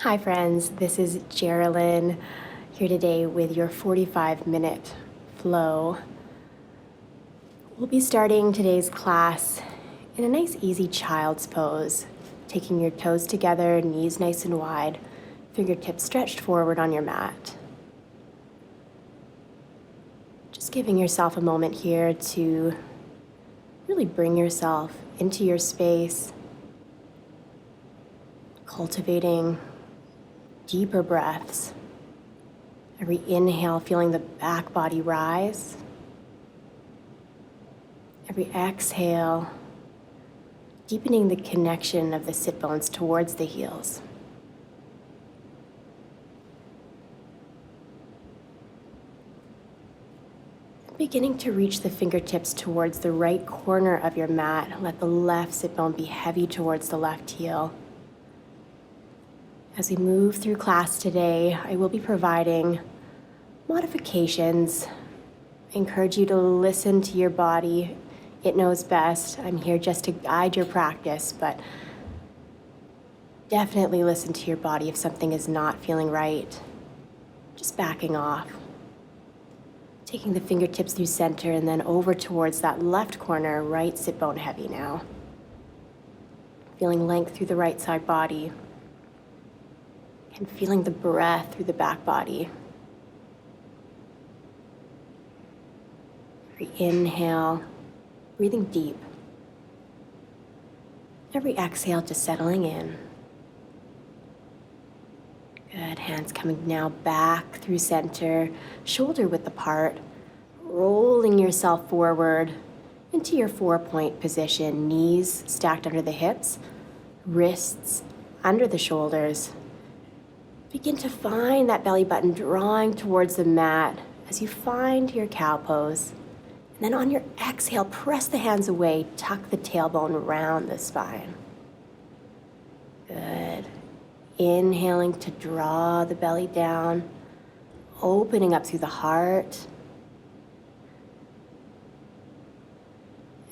Hi friends, this is Geralyn here today with your 45-minute flow. We'll be starting today's class in a nice easy child's pose, taking your toes together, knees nice and wide, fingertips stretched forward on your mat. Just giving yourself a moment here to really bring yourself into your space, cultivating deeper breaths. Every inhale, feeling the back body rise. Every exhale, deepening the connection of the sit bones towards the heels. Beginning to reach the fingertips towards the right corner of your mat. Let the left sit bone be heavy towards the left heel. As we move through class today, I will be providing modifications. I encourage you to listen to your body. It knows best. I'm here just to guide your practice, but definitely listen to your body if something is not feeling right. Just backing off. Taking the fingertips through center and then over towards that left corner, right sit bone heavy now. Feeling length through the right side body. And feeling the breath through the back body. Every inhale, breathing deep. Every exhale, just settling in. Good, hands coming now back through center, shoulder width apart, rolling yourself forward into your 4-point position, knees stacked under the hips, wrists under the shoulders. Begin to find that belly button drawing towards the mat as you find your cow pose. And then on your exhale, press the hands away, tuck the tailbone around the spine. Good. Inhaling to draw the belly down, opening up through the heart.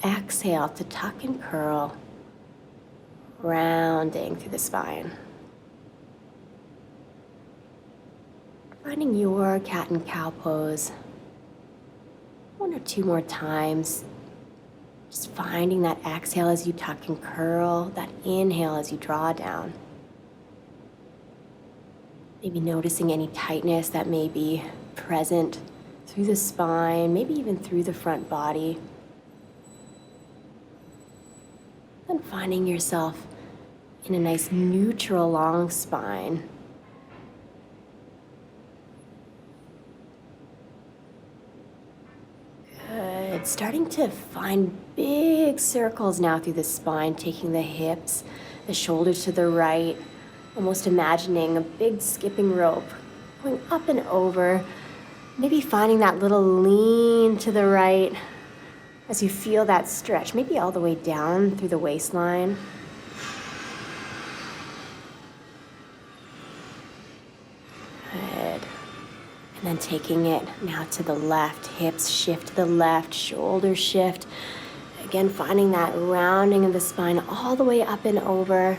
Exhale to tuck and curl, rounding through the spine. Finding your cat and cow pose. 1 or 2 more times. Just finding that exhale as you tuck and curl, that inhale as you draw down. Maybe noticing any tightness that may be present through the spine, maybe even through the front body. Then finding yourself in a nice neutral long spine. Good. Starting to find big circles now through the spine, taking the hips, the shoulders to the right, almost imagining a big skipping rope going up and over, maybe finding that little lean to the right as you feel that stretch, maybe all the way down through the waistline. Good. And then taking it now to the left, hips shift to the left, shoulders shift. Again, finding that rounding of the spine all the way up and over.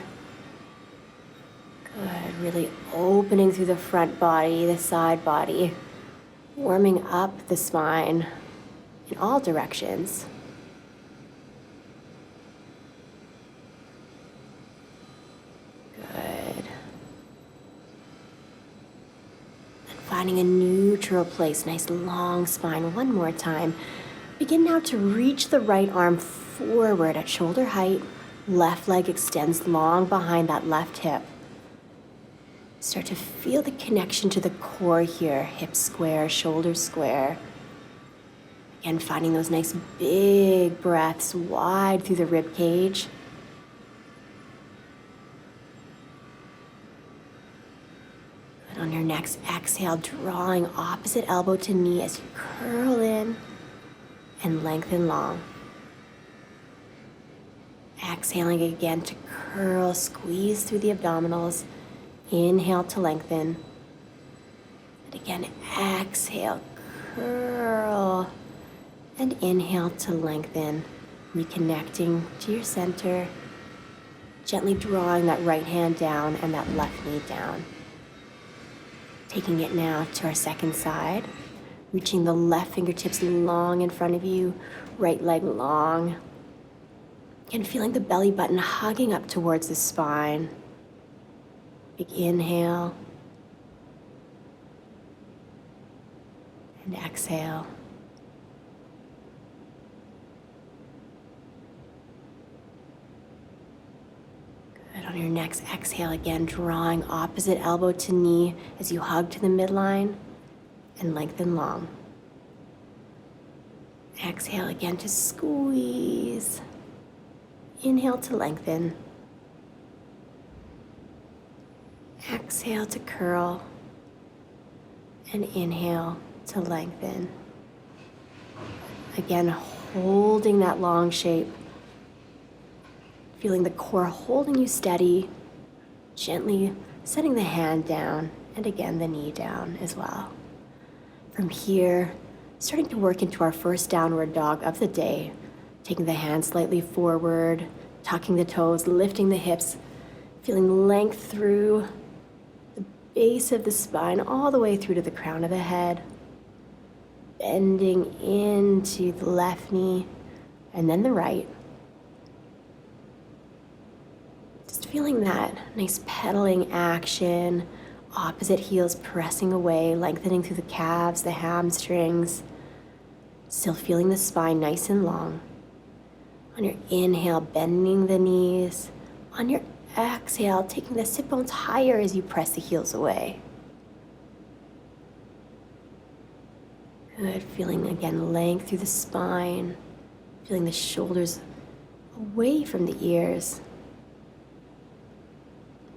Good, really opening through the front body, the side body, warming up the spine in all directions. Good. And finding a neutral place, nice long spine. One more time. Begin now to reach the right arm forward at shoulder height. Left leg extends long behind that left hip. Start to feel the connection to the core here. Hips square, shoulders square. Again, finding those nice big breaths wide through the rib cage. And on your next exhale, drawing opposite elbow to knee as you curl in and lengthen long. Exhaling again to curl, squeeze through the abdominals. Inhale to lengthen. And again, exhale, curl. And inhale to lengthen, reconnecting to your center. Gently drawing that right hand down and that left knee down. Taking it now to our second side, reaching the left fingertips long in front of you, right leg long, and feeling the belly button hugging up towards the spine. Big inhale, and exhale. Good. On your next exhale, again, drawing opposite elbow to knee as you hug to the midline and lengthen long. Exhale again to squeeze. Inhale to lengthen. Exhale to curl. And inhale to lengthen. Again, holding that long shape. Feeling the core holding you steady. Gently setting the hand down and again the knee down as well. From here, starting to work into our first downward dog of the day. Taking the hands slightly forward, tucking the toes, lifting the hips, feeling length through the base of the spine all the way through to the crown of the head. Bending into the left knee and then the right. Just feeling that nice pedaling action, opposite heels pressing away, lengthening through the calves, the hamstrings. Still feeling the spine nice and long. On your inhale, bending the knees. On your exhale, taking the sit bones higher as you press the heels away. Good, feeling again length through the spine. Feeling the shoulders away from the ears.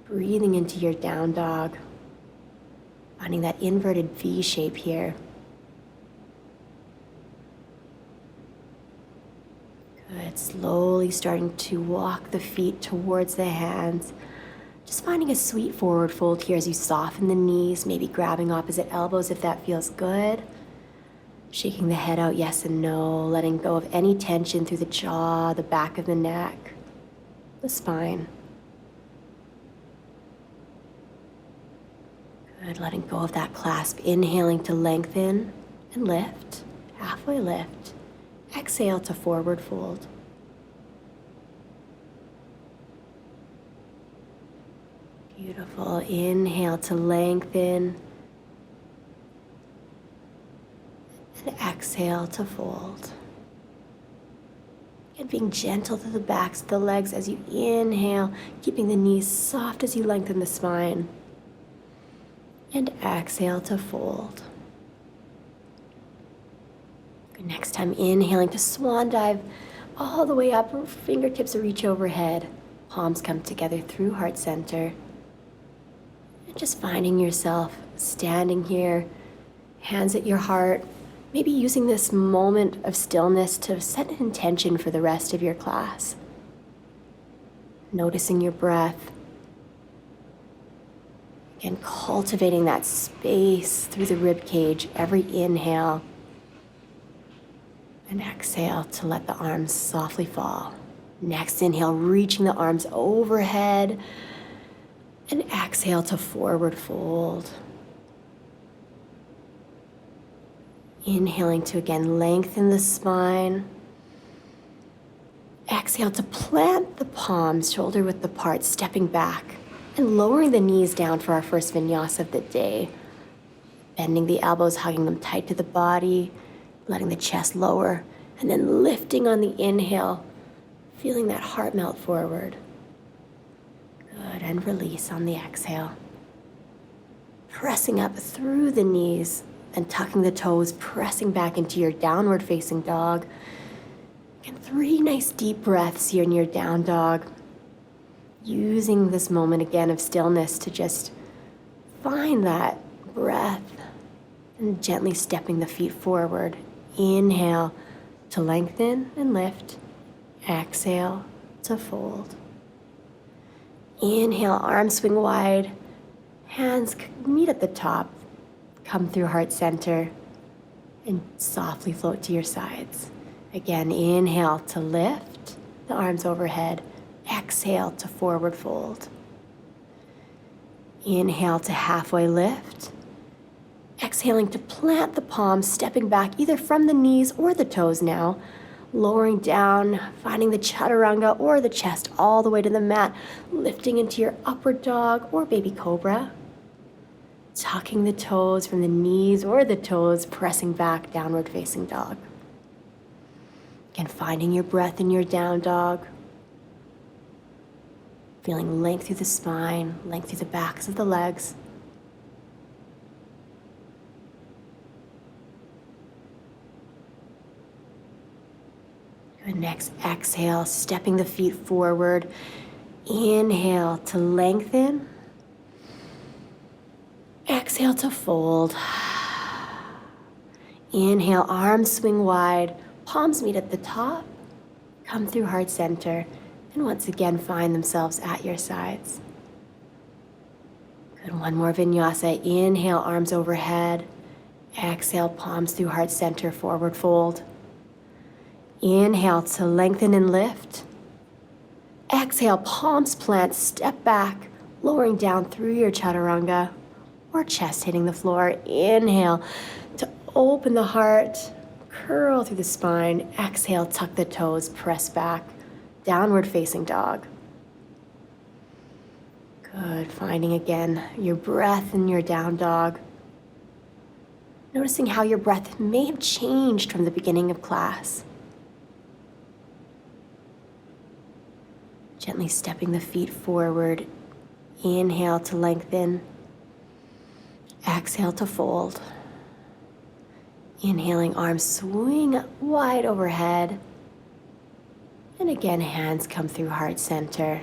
Breathing into your down dog. Finding that inverted V shape here. Good, slowly starting to walk the feet towards the hands. Just finding a sweet forward fold here as you soften the knees, maybe grabbing opposite elbows if that feels good. Shaking the head out yes and no, letting go of any tension through the jaw, the back of the neck, the spine. Good, letting go of that clasp, inhaling to lengthen and lift, halfway lift. Exhale to forward fold. Beautiful. Inhale to lengthen. And exhale to fold. And being gentle to the backs of the legs as you inhale, keeping the knees soft as you lengthen the spine. And exhale to fold. Good. Next time, inhaling to swan dive all the way up, fingertips reach overhead, palms come together through heart center. And just finding yourself standing here, hands at your heart, maybe using this moment of stillness to set an intention for the rest of your class. Noticing your breath. Again, cultivating that space through the rib cage, every inhale. And exhale to let the arms softly fall. Next inhale, reaching the arms overhead. And exhale to forward fold. Inhaling to again lengthen the spine. Exhale to plant the palms shoulder width apart, stepping back and lowering the knees down for our first vinyasa of the day. Bending the elbows, hugging them tight to the body, letting the chest lower, and then lifting on the inhale, feeling that heart melt forward. Good, and release on the exhale. Pressing up through the knees and tucking the toes, pressing back into your downward facing dog. And 3 nice deep breaths here in your down dog. Using this moment again of stillness to just find that breath and gently stepping the feet forward. Inhale to lengthen and lift. Exhale to fold. Inhale, arms swing wide. Hands meet at the top. Come through heart center and softly float to your sides. Again, inhale to lift the arms overhead. Exhale to forward fold. Inhale to halfway lift. Exhaling to plant the palms, stepping back either from the knees or the toes now, lowering down, finding the chaturanga or the chest all the way to the mat, lifting into your upward dog or baby cobra. Tucking the toes from the knees or the toes, pressing back, downward facing dog. Again, finding your breath in your down dog. Feeling length through the spine, length through the backs of the legs. Good, next exhale, stepping the feet forward. Inhale to lengthen. Exhale to fold. Inhale, arms swing wide, palms meet at the top, come through heart center, and once again find themselves at your sides. Good, one more vinyasa. Inhale, arms overhead. Exhale, palms through heart center, forward fold. Inhale to lengthen and lift. Exhale, palms plant, step back, lowering down through your chaturanga or chest hitting the floor. Inhale to open the heart, curl through the spine. Exhale, tuck the toes, press back, downward facing dog. Good, finding again your breath in your down dog. Noticing how your breath may have changed from the beginning of class. Gently stepping the feet forward. Inhale to lengthen. Exhale to fold. Inhaling, arms swing wide overhead. And again, hands come through heart center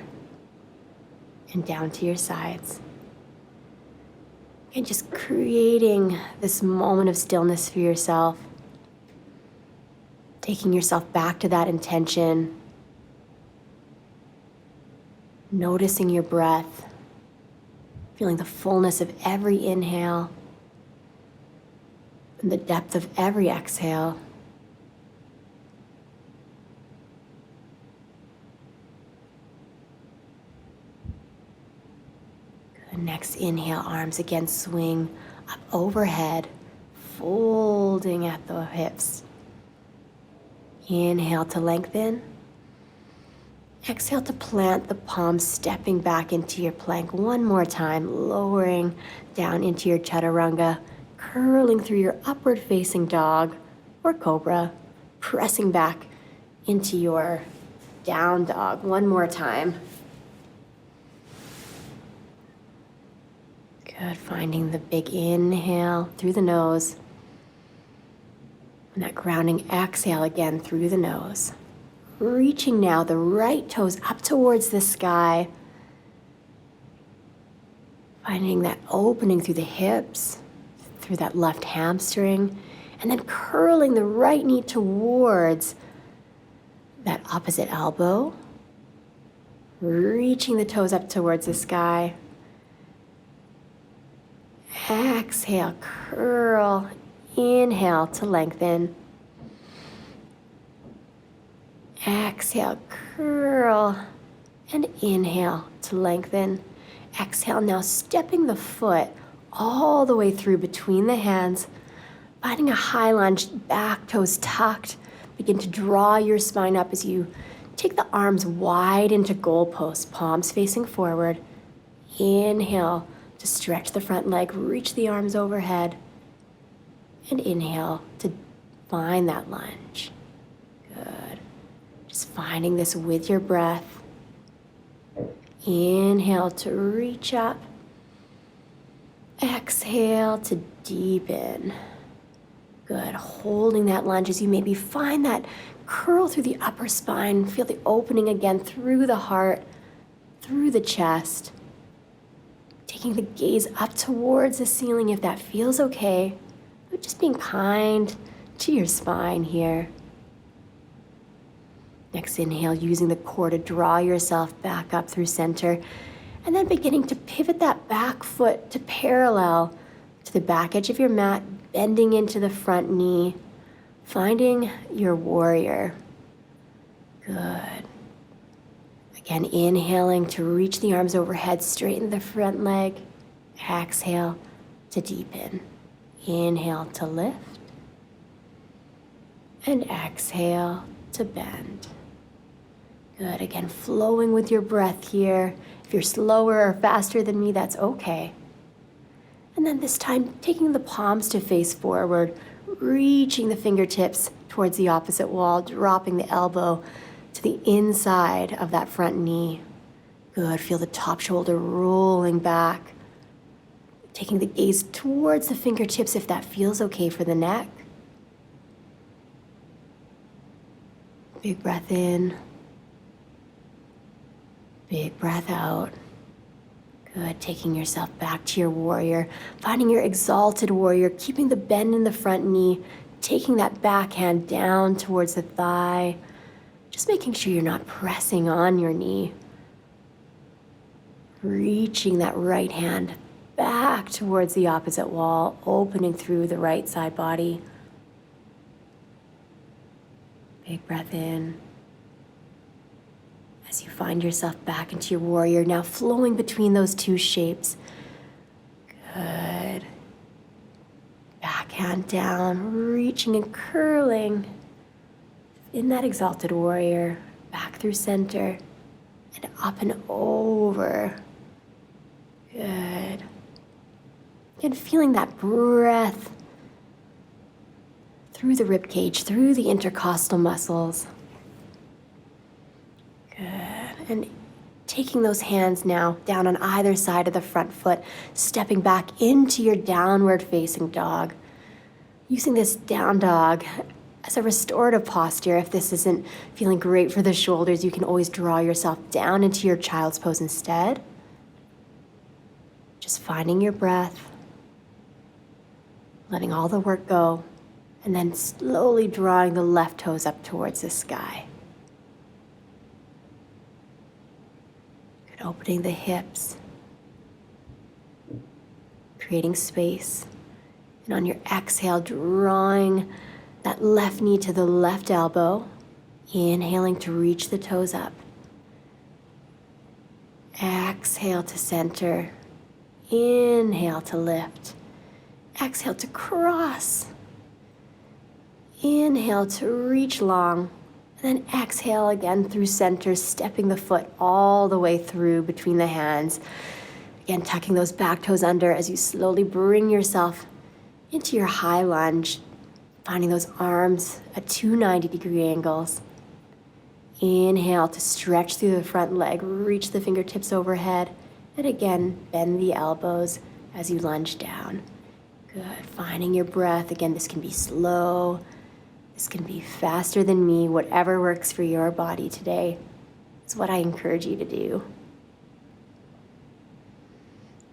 and down to your sides. And just creating this moment of stillness for yourself. Taking yourself back to that intention. Noticing your breath. Feeling the fullness of every inhale and the depth of every exhale. Good. Next inhale, arms again swing up overhead, folding at the hips. Inhale to lengthen. Exhale to plant the palms, stepping back into your plank one more time, lowering down into your chaturanga, curling through your upward facing dog or cobra, pressing back into your down dog one more time. Good, finding the big inhale through the nose, and that grounding exhale again through the nose. Reaching now the right toes up towards the sky. Finding that opening through the hips, through that left hamstring, and then curling the right knee towards that opposite elbow. Reaching the toes up towards the sky. Exhale, curl. Inhale to lengthen. Exhale, curl, and inhale to lengthen. Exhale, now stepping the foot all the way through between the hands, finding a high lunge, back toes tucked. Begin to draw your spine up as you take the arms wide into goalposts, palms facing forward. Inhale to stretch the front leg, reach the arms overhead, and inhale to find that lunge. Good. Just finding this with your breath. Inhale to reach up. Exhale to deepen. Good. Holding that lunge as you maybe find that curl through the upper spine. Feel the opening again through the heart, through the chest. Taking the gaze up towards the ceiling if that feels okay. But just being kind to your spine here. Next inhale, using the core to draw yourself back up through center, and then beginning to pivot that back foot to parallel to the back edge of your mat, bending into the front knee, finding your warrior. Good. Again, inhaling to reach the arms overhead, straighten the front leg. Exhale to deepen. Inhale to lift. And exhale to bend. Good, again, flowing with your breath here. If you're slower or faster than me, that's okay. And then this time, taking the palms to face forward, reaching the fingertips towards the opposite wall, dropping the elbow to the inside of that front knee. Good, feel the top shoulder rolling back. Taking the gaze towards the fingertips if that feels okay for the neck. Big breath in. Big breath out. Good, taking yourself back to your warrior, finding your exalted warrior, keeping the bend in the front knee, taking that back hand down towards the thigh, just making sure you're not pressing on your knee. Reaching that right hand back towards the opposite wall, opening through the right side body. Big breath in. As you find yourself back into your warrior, now flowing between those two shapes. Good. Back hand down, reaching and curling in that exalted warrior, back through center and up and over. Good. And feeling that breath through the rib cage, through the intercostal muscles. Good. And taking those hands now down on either side of the front foot, stepping back into your downward facing dog. Using this down dog as a restorative posture. If this isn't feeling great for the shoulders, you can always draw yourself down into your child's pose instead. Just finding your breath, letting all the work go, and then slowly drawing the left toes up towards the sky. Good, opening the hips, creating space. And on your exhale, drawing that left knee to the left elbow, inhaling to reach the toes up. Exhale to center. Inhale to lift. Exhale to cross. Inhale to reach long. And then exhale again through center, stepping the foot all the way through between the hands. Again, tucking those back toes under as you slowly bring yourself into your high lunge, finding those arms at 290-degree angles. Inhale to stretch through the front leg, reach the fingertips overhead, and again, bend the elbows as you lunge down. Good, finding your breath. Again, this can be slow, this can be faster than me, whatever works for your body today is what I encourage you to do.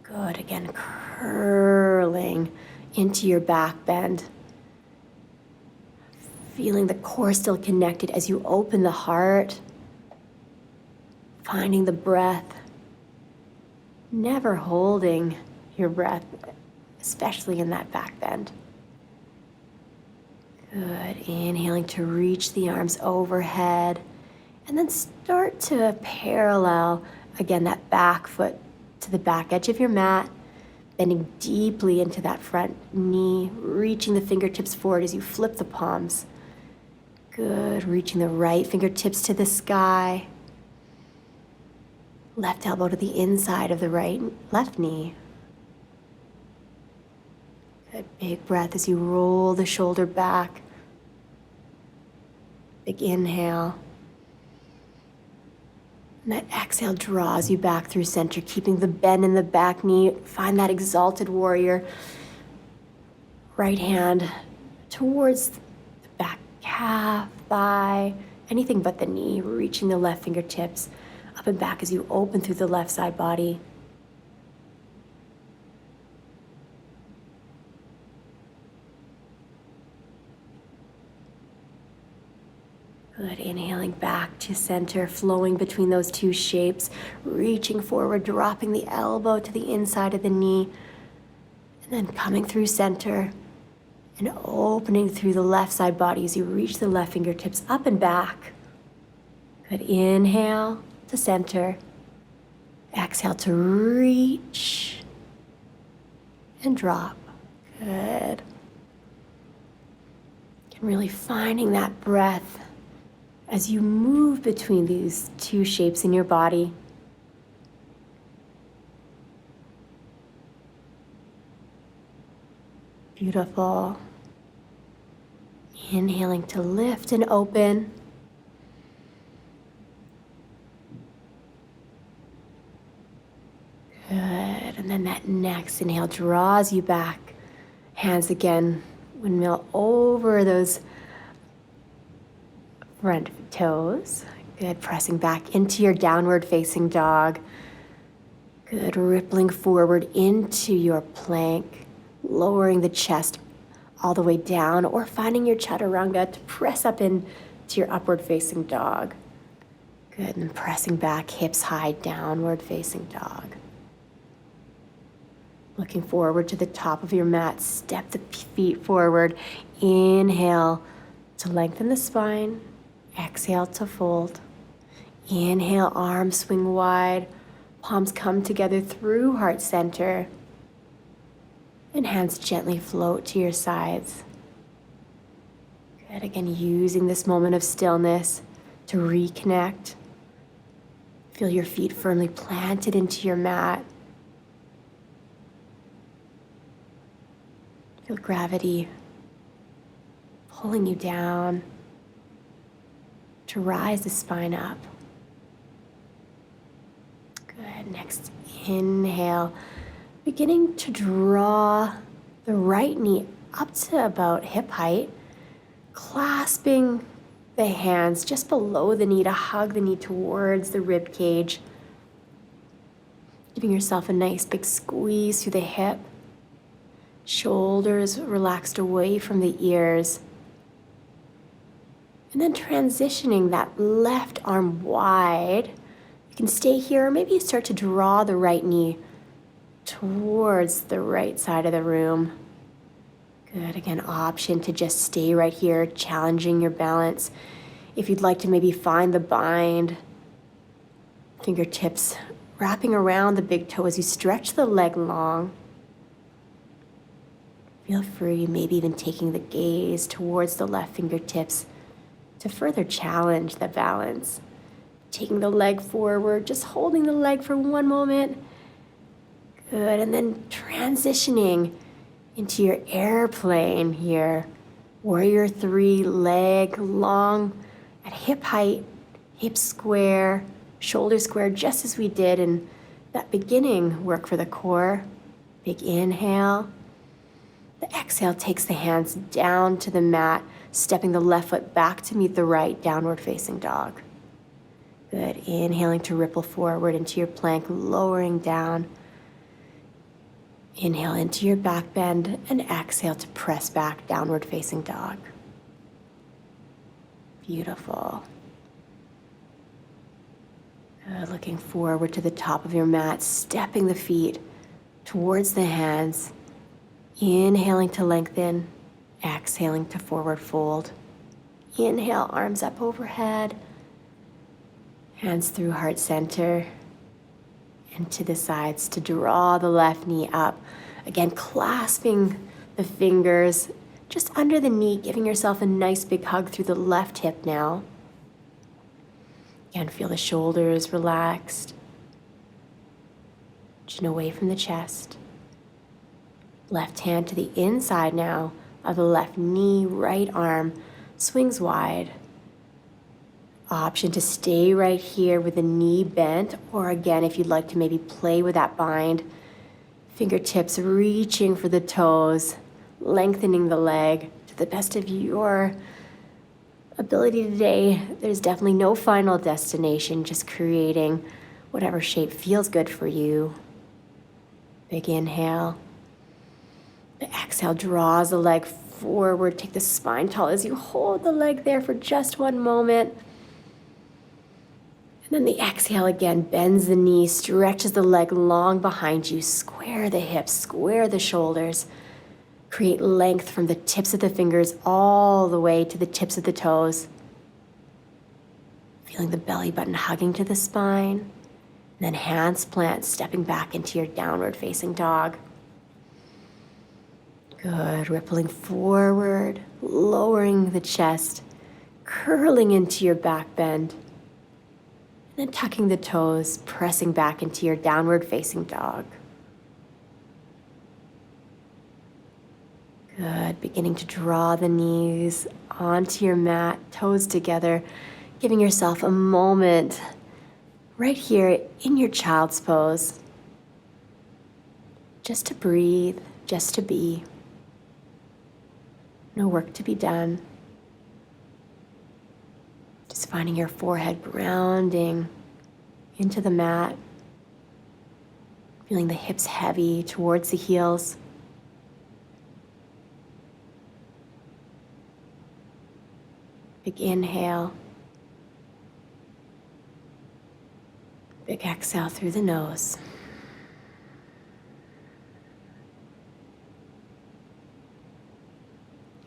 Good, again, curling into your back bend. Feeling the core still connected as you open the heart. Finding the breath. Never holding your breath, especially in that back bend. Good, inhaling to reach the arms overhead. And then start to parallel, again, that back foot to the back edge of your mat. Bending deeply into that front knee, reaching the fingertips forward as you flip the palms. Good, reaching the right fingertips to the sky. Left elbow to the inside of the left knee. Good, big breath as you roll the shoulder back. Big inhale. And that exhale draws you back through center, keeping the bend in the back knee. Find that exalted warrior. Right hand towards the back calf, thigh, anything but the knee, reaching the left fingertips up and back as you open through the left side body. Good, inhaling back to center, flowing between those two shapes, reaching forward, dropping the elbow to the inside of the knee, and then coming through center and opening through the left side body as you reach the left fingertips up and back. Good, inhale to center. Exhale to reach and drop. Good. And really finding that breath as you move between these two shapes in your body. Beautiful. Inhaling to lift and open. Good. And then that next inhale draws you back. Hands again, windmill over those front toes. Good. Pressing back into your downward facing dog. Good. Rippling forward into your plank. Lowering the chest all the way down, or finding your chaturanga to press up into your upward facing dog. Good, and pressing back, hips high, downward facing dog. Looking forward to the top of your mat, step the feet forward. Inhale to lengthen the spine. Exhale to fold. Inhale, arms swing wide. Palms come together through heart center. And hands gently float to your sides. Good, again, using this moment of stillness to reconnect. Feel your feet firmly planted into your mat. Feel gravity pulling you down to rise the spine up. Good, next inhale. Beginning to draw the right knee up to about hip height, clasping the hands just below the knee to hug the knee towards the rib cage. Giving yourself a nice big squeeze through the hip. Shoulders relaxed away from the ears. And then transitioning that left arm wide. You can stay here, or maybe you start to draw the right knee towards the right side of the room. Good, again, option to just stay right here, challenging your balance. If you'd like to maybe find the bind, fingertips wrapping around the big toe as you stretch the leg long. Feel free, maybe even taking the gaze towards the left fingertips to further challenge the balance. Taking the leg forward, just holding the leg for one moment. Good, and then transitioning into your airplane here. Warrior 3, leg long at hip height, hips square, shoulders square, just as we did in that beginning work for the core. Big inhale. The exhale takes the hands down to the mat, stepping the left foot back to meet the right, downward facing dog. Good, inhaling to ripple forward into your plank, lowering down. Inhale into your back bend and exhale to press back, downward facing dog. Beautiful. Good. Looking forward to the top of your mat, stepping the feet towards the hands. Inhaling to lengthen, exhaling to forward fold. Inhale, arms up overhead, hands through heart center. And to the sides to draw the left knee up. Again, clasping the fingers just under the knee, giving yourself a nice big hug through the left hip now. Again, feel the shoulders relaxed. Chin away from the chest. Left hand to the inside now of the left knee, right arm swings wide. Option to stay right here with the knee bent, or again, if you'd like to maybe play with that bind, fingertips reaching for the toes, lengthening the leg to the best of your ability today. There's definitely no final destination, just creating whatever shape feels good for you. Big inhale. The exhale draws the leg forward. Take the spine tall as you hold the leg there for just one moment. And then the exhale again, bends the knee, stretches the leg long behind you, square the hips, square the shoulders. Create length from the tips of the fingers all the way to the tips of the toes. Feeling the belly button hugging to the spine. And then hands plant, stepping back into your downward facing dog. Good, rippling forward, lowering the chest, curling into your back bend. And then tucking the toes, pressing back into your downward facing dog. Good, beginning to draw the knees onto your mat, toes together, giving yourself a moment right here in your child's pose. Just to breathe, just to be. No work to be done. Just finding your forehead grounding into the mat. Feeling the hips heavy towards the heels. Big inhale. Big exhale through the nose.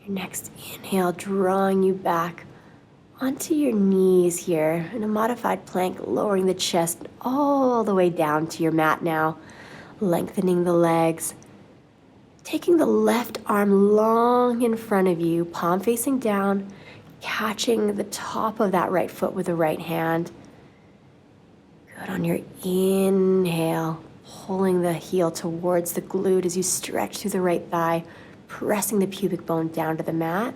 Your next inhale, drawing you back onto your knees here in a modified plank, lowering the chest all the way down to your mat now, lengthening the legs, taking the left arm long in front of you, palm facing down, catching the top of that right foot with the right hand. Good, on your inhale, pulling the heel towards the glute as you stretch through the right thigh, pressing the pubic bone down to the mat.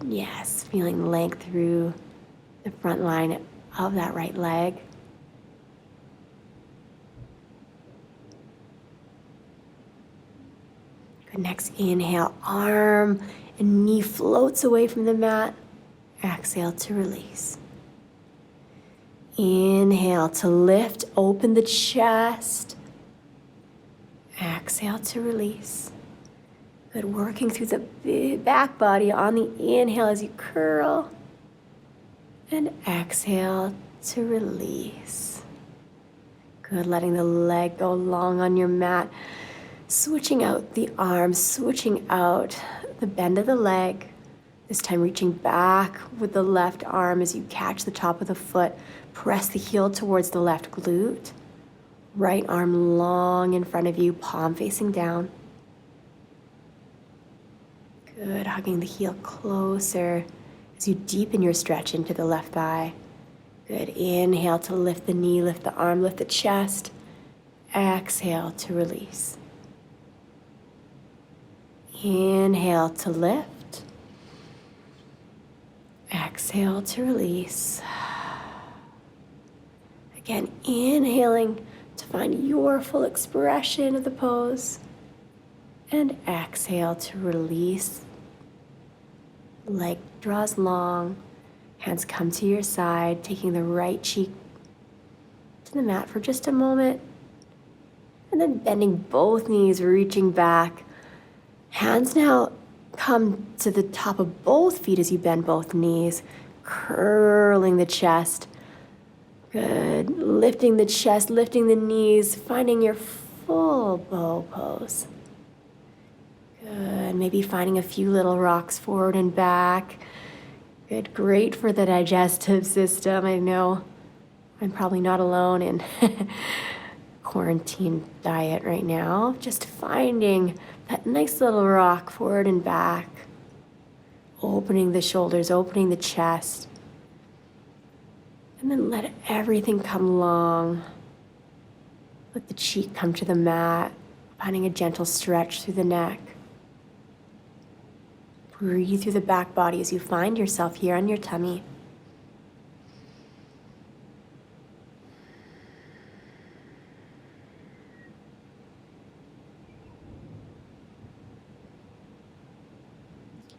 Yes, feeling length through the front line of that right leg. Good, next inhale, arm and knee floats away from the mat. Exhale to release. Inhale to lift, open the chest. Exhale to release. Good, working through the back body on the inhale as you curl. And exhale to release. Good, letting the leg go long on your mat. Switching out the arms, switching out the bend of the leg. This time reaching back with the left arm as you catch the top of the foot. Press the heel towards the left glute. Right arm long in front of you, palm facing down. Good, hugging the heel closer as you deepen your stretch into the left thigh. Good, inhale to lift the knee, lift the arm, lift the chest. Exhale to release. Inhale to lift. Exhale to release. Again, inhaling to find your full expression of the pose. And exhale to release. Leg draws long. Hands come to your side, taking the right cheek to the mat for just a moment. And then bending both knees, reaching back. Hands now come to the top of both feet as you bend both knees, curling the chest. Good. Lifting the chest, lifting the knees, finding your full bow pose. Good. Maybe finding a few little rocks forward and back. Good. Great for the digestive system. I know I'm probably not alone in quarantine diet right now. Just finding that nice little rock forward and back. Opening the shoulders, opening the chest. And then let everything come long. Let the cheek come to the mat, finding a gentle stretch through the neck. Breathe through the back body as you find yourself here on your tummy.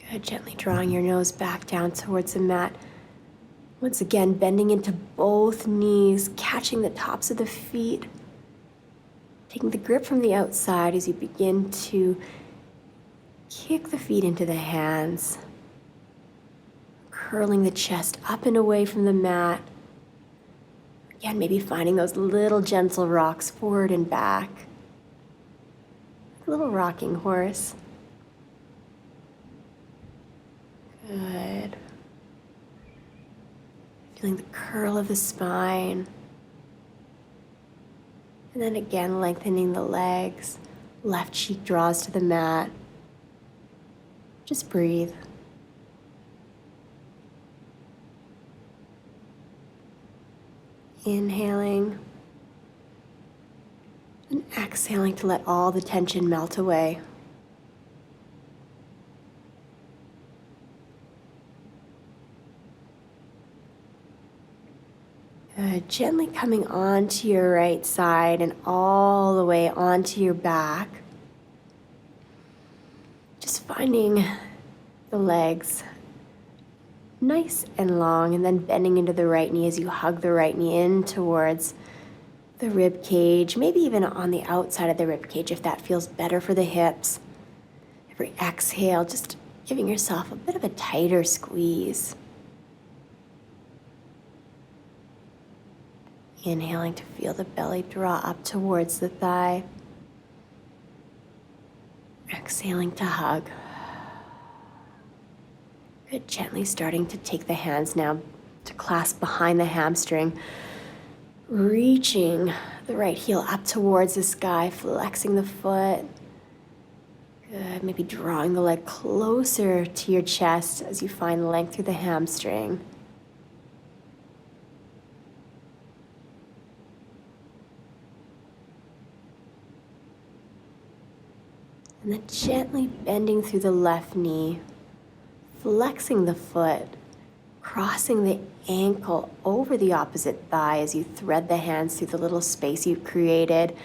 Good, gently drawing your nose back down towards the mat. Once again, bending into both knees, catching the tops of the feet. Taking the grip from the outside as you begin to kick the feet into the hands. Curling the chest up and away from the mat. Again, maybe finding those little gentle rocks forward and back. A little rocking horse. Good. Feeling the curl of the spine. And then again, lengthening the legs. Left cheek draws to the mat. Just breathe. Inhaling and exhaling to let all the tension melt away. Good. Gently coming onto your right side and all the way onto your back. Just finding the legs nice and long, and then bending into the right knee as you hug the right knee in towards the rib cage, maybe even on the outside of the rib cage if that feels better for the hips. Every exhale, just giving yourself a bit of a tighter squeeze. Inhaling to feel the belly draw up towards the thigh. Exhaling to hug. Good. Gently starting to take the hands now to clasp behind the hamstring. Reaching the right heel up towards the sky, flexing the foot. Good. Maybe drawing the leg closer to your chest as you find length through the hamstring. And then gently bending through the left knee, flexing the foot, crossing the ankle over the opposite thigh as you thread the hands through the little space you've created,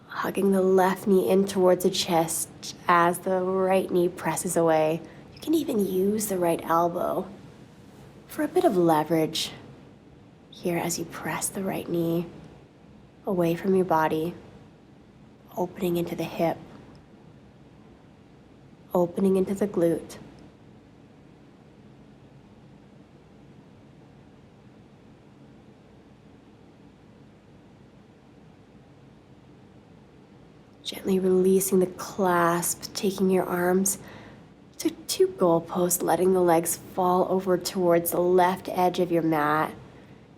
hugging the left knee in towards the chest as the right knee presses away. You can even use the right elbow for a bit of leverage here as you press the right knee away from your body, opening into the hip, opening into the glute. Gently releasing the clasp, taking your arms to two goalposts, letting the legs fall over towards the left edge of your mat.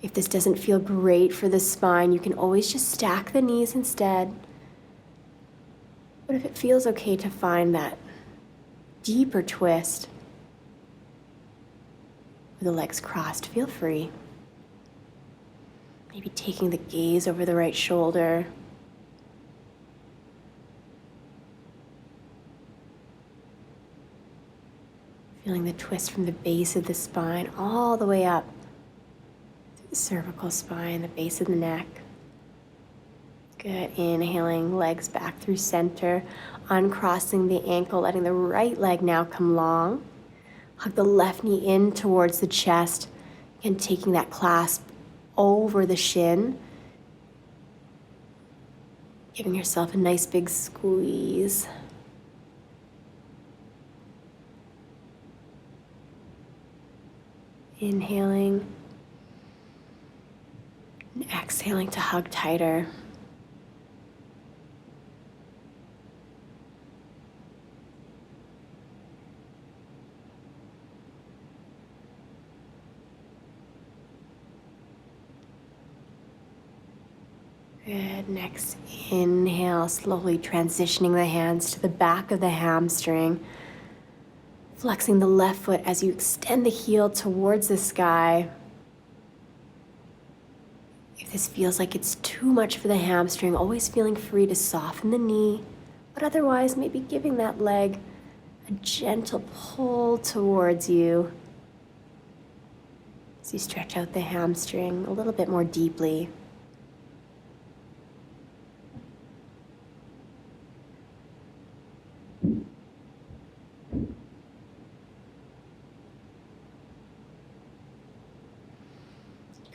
If this doesn't feel great for the spine, you can always just stack the knees instead. But if it feels okay to find that deeper twist with the legs crossed, feel free. Maybe taking the gaze over the right shoulder. Feeling the twist from the base of the spine all the way up to the cervical spine, the base of the neck. Good. Inhaling, legs back through center, uncrossing the ankle, letting the right leg now come long. Hug the left knee in towards the chest, and taking that clasp over the shin. Giving yourself a nice big squeeze. Inhaling and exhaling to hug tighter. Good. Next inhale, slowly transitioning the hands to the back of the hamstring. Flexing the left foot as you extend the heel towards the sky. If this feels like it's too much for the hamstring, always feeling free to soften the knee, but otherwise maybe giving that leg a gentle pull towards you as you stretch out the hamstring a little bit more deeply.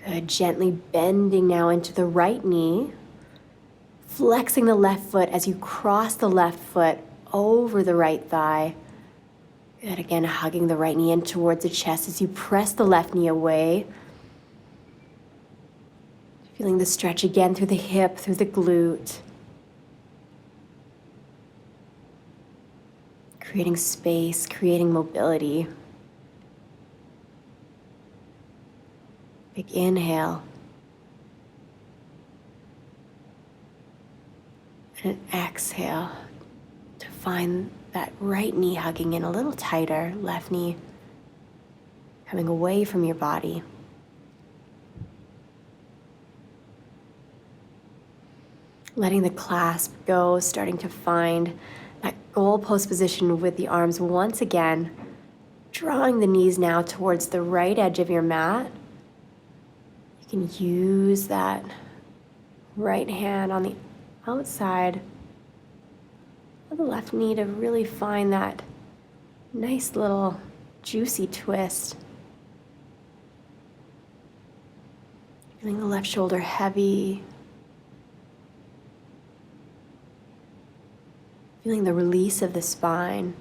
Good. Gently bending now into the right knee, flexing the left foot as you cross the left foot over the right thigh. Good. Again, hugging the right knee in towards the chest as you press the left knee away. Feeling the stretch again through the hip, through the glute. Creating space, creating mobility. Big inhale. And an exhale to find that right knee hugging in a little tighter, left knee coming away from your body. Letting the clasp go, starting to find that goalpost position with the arms once again, drawing the knees now towards the right edge of your mat. You can use that right hand on the outside of the left knee to really find that nice little juicy twist. Feeling the left shoulder heavy. Feeling the release of the spine.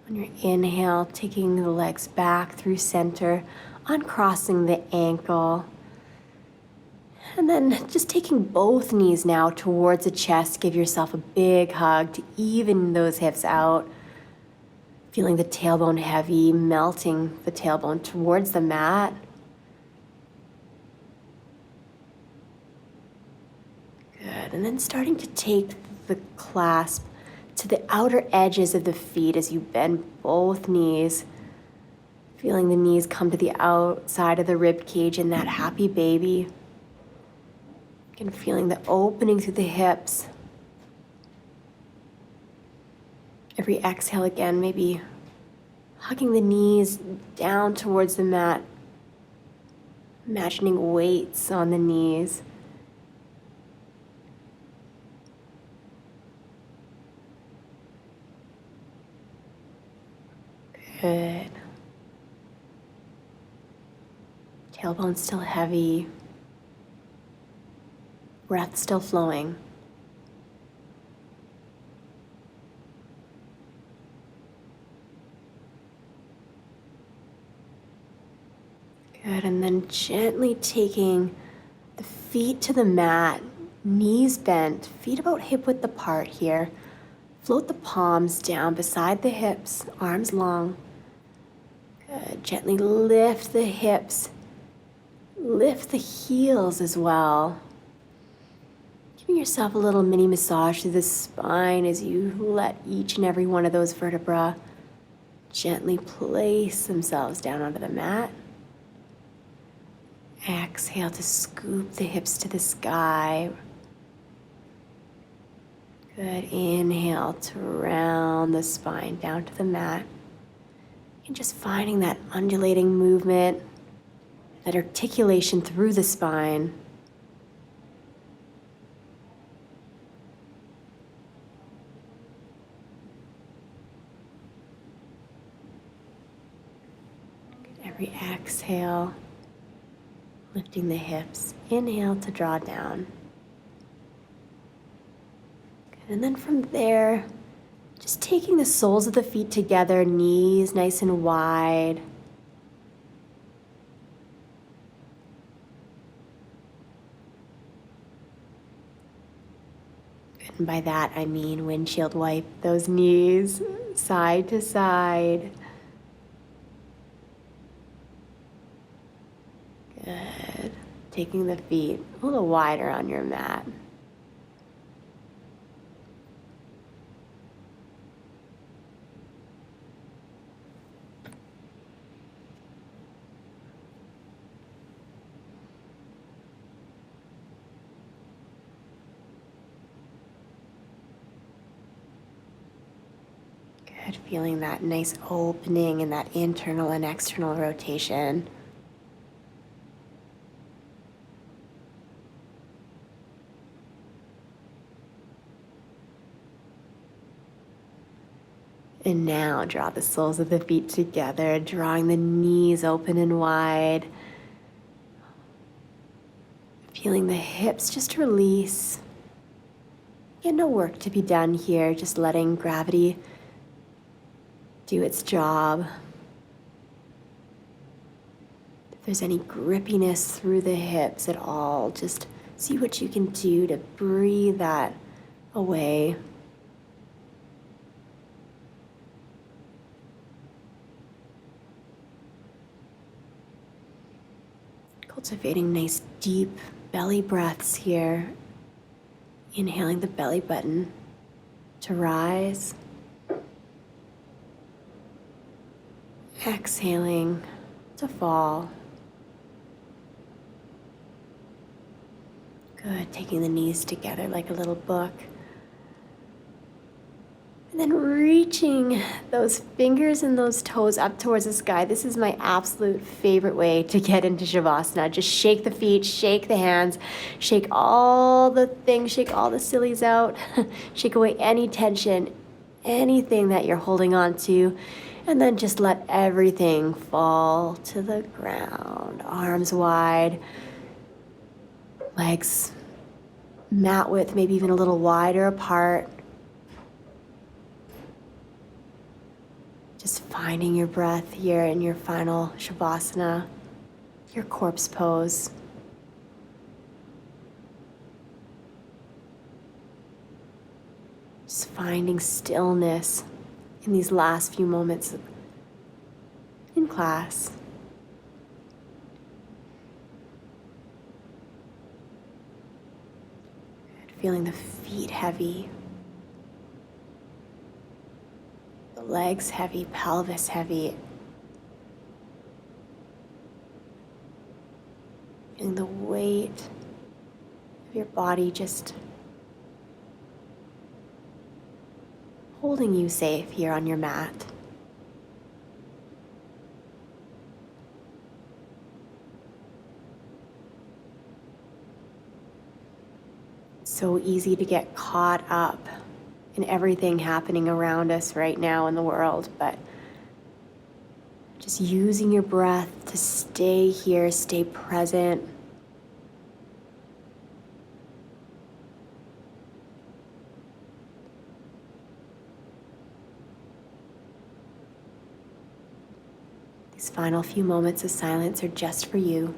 On your inhale, taking the legs back through center, uncrossing the ankle. And then just taking both knees now towards the chest, give yourself a big hug to even those hips out. Feeling the tailbone heavy, melting the tailbone towards the mat. Good, and then starting to take the clasp to the outer edges of the feet as you bend both knees. Feeling the knees come to the outside of the rib cage in that happy baby. And feeling the opening through the hips. Every exhale again, maybe hugging the knees down towards the mat. Imagining weights on the knees. Good. Tailbone still heavy. Breath still flowing. Good, and then gently taking the feet to the mat, knees bent, feet about hip width apart here. Float the palms down beside the hips, arms long. Good, gently lift the hips, lift the heels as well. Giving yourself a little mini massage through the spine as you let each and every one of those vertebrae gently place themselves down onto the mat. Exhale to scoop the hips to the sky. Good. Inhale to round the spine down to the mat. And just finding that undulating movement, that articulation through the spine. Every exhale, lifting the hips. Inhale to draw down. Good. And then from there, just taking the soles of the feet together, knees nice and wide. And by that I mean windshield wipe those knees side to side. Good. Taking the feet a little wider on your mat. Good. Feeling that nice opening and that internal and external rotation. And now draw the soles of the feet together, drawing the knees open and wide. Feeling the hips just release. Again, no work to be done here, just letting gravity do its job. If there's any grippiness through the hips at all, just See what you can do to breathe that away. Cultivating nice deep belly breaths here. Inhaling the belly button to rise. Exhaling to fall. Good, taking the knees together like a little book. And then reaching those fingers and those toes up towards the sky. This is my absolute favorite way to get into Shavasana. Just shake the feet, shake the hands, shake all the things, shake all the sillies out, shake away any tension, anything that you're holding on to, and then just let everything fall to the ground. Arms wide, legs mat width, maybe even a little wider apart. Just finding your breath here in your final Shavasana, your corpse pose. Just finding stillness in these last few moments in class. Feeling the feet heavy. Legs heavy, pelvis heavy. Feeling the weight of your body just holding you safe here on your mat. So easy to get caught up in everything happening around us right now in the world, but just using your breath to stay here, stay present. These final few moments of silence are just for you.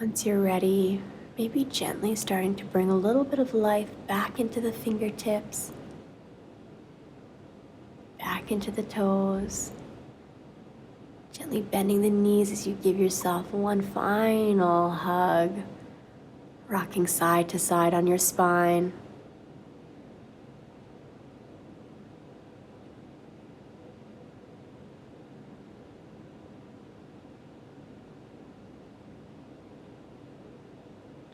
Once you're ready, maybe gently starting to bring a little bit of life back into the fingertips, back into the toes. Gently bending the knees as you give yourself one final hug, rocking side to side on your spine.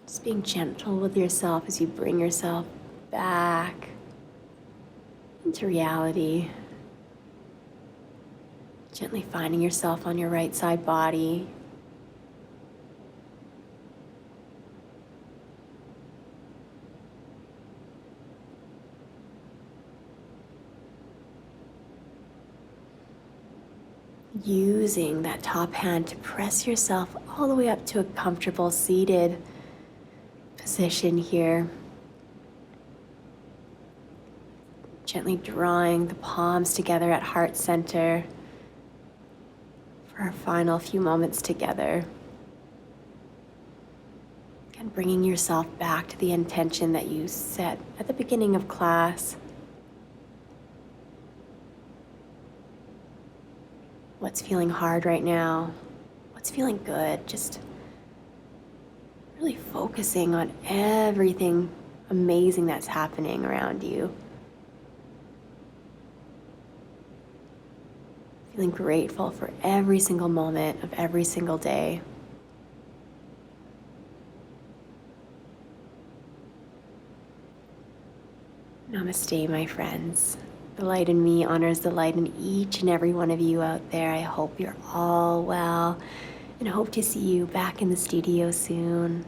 Just being gentle with yourself as you bring yourself back into reality. Gently finding yourself on your right side body. Using that top hand to press yourself all the way up to a comfortable seated position here. Gently drawing the palms together at heart center for our final few moments together. And bringing yourself back to the intention that you set at the beginning of class. What's feeling hard right now? What's feeling good? Just really focusing on everything amazing that's happening around you. feeling grateful for every single moment of every single day. Namaste, my friends. The light in me honors the light in each and every one of you out there. I hope you're all well and hope to see you back in the studio soon.